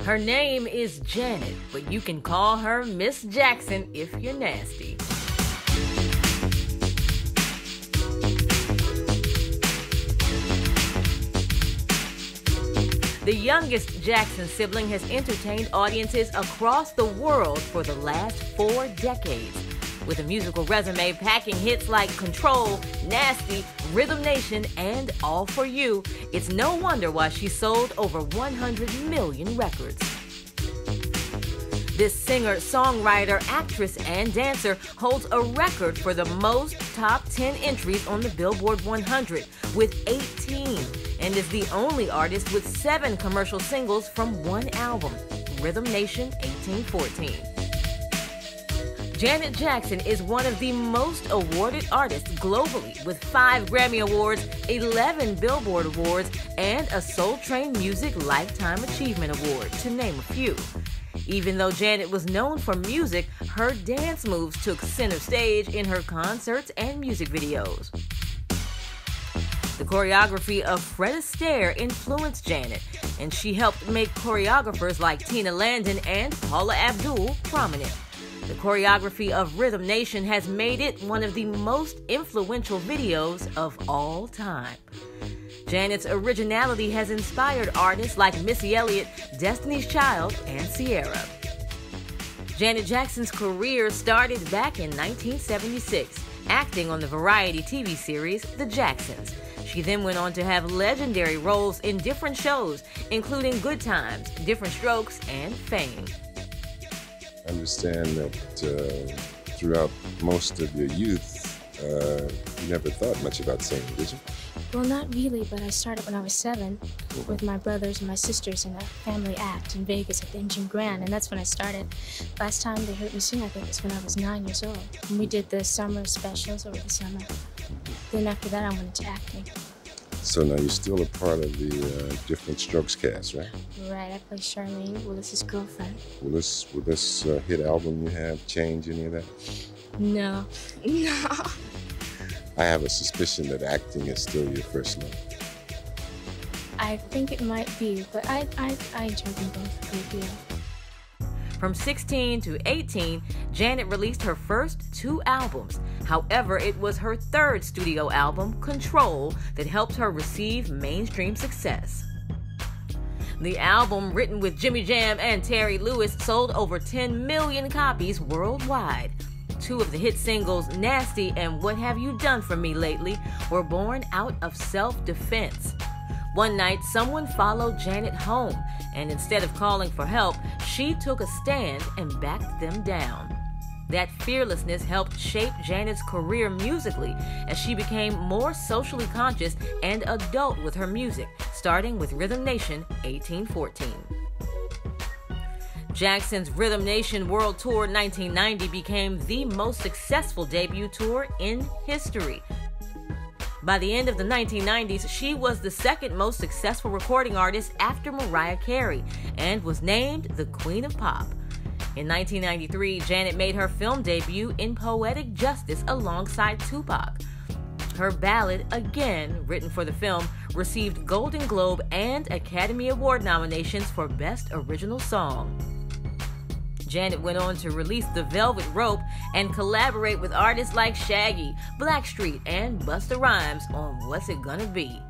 Her name is Janet, but you can call her Miss Jackson if you're nasty. The youngest Jackson sibling has entertained audiences across the world for the last 4 decades. With a musical resume packing hits like Control, Nasty, Rhythm Nation, and All For You, it's no wonder why she sold over 100 million records. This singer, songwriter, actress, and dancer holds a record for the most top 10 entries on the Billboard 100 with 18, and is the only artist with 7 commercial singles from one album, Rhythm Nation 1814. Janet Jackson is one of the most awarded artists globally, with 5 Grammy Awards, 11 Billboard Awards, and a Soul Train Music Lifetime Achievement Award, to name a few. Even though Janet was known for music, her dance moves took center stage in her concerts and music videos. The choreography of Fred Astaire influenced Janet, and she helped make choreographers like Tina Landon and Paula Abdul prominent. The choreography of Rhythm Nation has made it one of the most influential videos of all time. Janet's originality has inspired artists like Missy Elliott, Destiny's Child, and Ciara. Janet Jackson's career started back in 1976, acting on the variety TV series The Jacksons. She then went on to have legendary roles in different shows, including Good Times, Different Strokes, and Fame. I understand that throughout most of your youth, you never thought much about singing, did you? Well, not really, but I started when I was 7 with my brothers and my sisters in a family act in Vegas at the MGM Grand, and that's when I started. Last time they heard me sing, I think, was when I was 9 years old. And we did the summer specials over the summer. Then after that, I went into acting. So now you're still a part of the Different Strokes cast, right? Right, I play Charlene, Willis's girlfriend. Will this hit album you have change any of that? No. No. I have a suspicion that acting is still your first love. I think it might be, but I enjoy them both a great deal. From 16 to 18, Janet released her first 2 albums. However, it was her 3rd studio album, Control, that helped her receive mainstream success. The album, written with Jimmy Jam and Terry Lewis, sold over 10 million copies worldwide. 2 of the hit singles, Nasty and What Have You Done For Me Lately, were born out of self-defense. One night, someone followed Janet home, and instead of calling for help, she took a stand and backed them down. That fearlessness helped shape Janet's career musically as she became more socially conscious and adult with her music, starting with Rhythm Nation 1814. Jackson's Rhythm Nation World Tour 1990 became the most successful debut tour in history. By the end of the 1990s, she was the 2nd most successful recording artist after Mariah Carey and was named the Queen of Pop. In 1993, Janet made her film debut in Poetic Justice alongside Tupac. Her ballad, again written for the film, received Golden Globe and Academy Award nominations for Best Original Song. Janet went on to release The Velvet Rope and collaborate with artists like Shaggy, Blackstreet, and Busta Rhymes on What's It Gonna Be.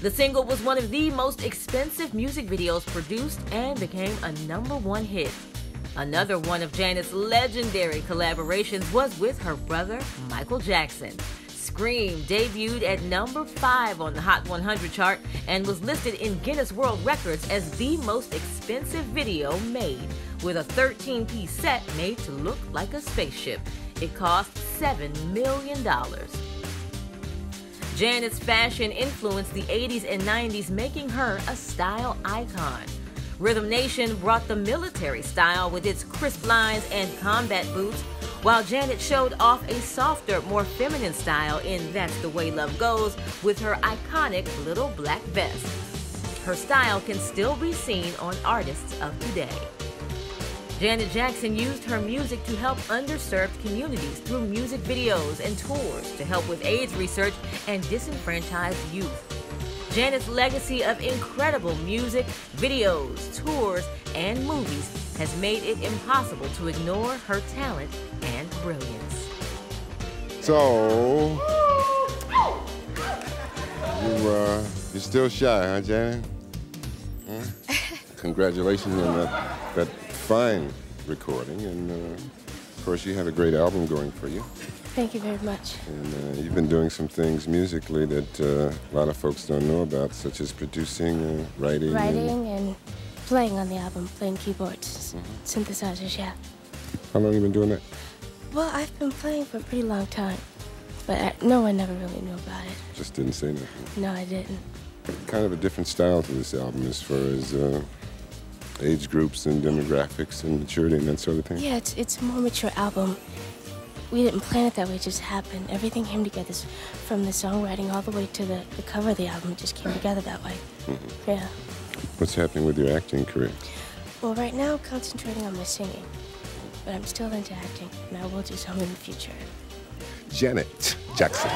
The single was one of the most expensive music videos produced and became a #1 hit. Another one of Janet's legendary collaborations was with her brother, Michael Jackson. Scream debuted at #5 on the Hot 100 chart and was listed in Guinness World Records as the most expensive video made, with a 13-piece set made to look like a spaceship. It cost $7 million. Janet's fashion influenced the 80s and 90s, making her a style icon. Rhythm Nation brought the military style with its crisp lines and combat boots, while Janet showed off a softer, more feminine style in That's the Way Love Goes with her iconic little black vest. Her style can still be seen on artists of today. Janet Jackson used her music to help underserved communities through music videos and tours to help with AIDS research and disenfranchised youth. Janet's legacy of incredible music, videos, tours, and movies has made it impossible to ignore her talent and brilliance. So, you're still shy, huh, Janet? Huh? Congratulations on that fine recording, and of course you have a great album going for you. Thank you very much. And you've been doing some things musically that a lot of folks don't know about, such as producing, writing. And playing on the album, playing keyboards, synthesizers, yeah. How long have you been doing that? Well, I've been playing for a pretty long time, but no one ever really knew about it. Just didn't say nothing. No, I didn't. Kind of a different style to this album as far as age groups and demographics and maturity and that sort of thing. Yeah, it's a more mature album. We didn't plan it that way, it just happened. Everything came together from the songwriting all the way to the cover of the album. It just came together that way. Yeah. What's happening with your acting career? Well, right now I'm concentrating on my singing, but I'm still into acting, and I will do some in the future. Janet Jackson.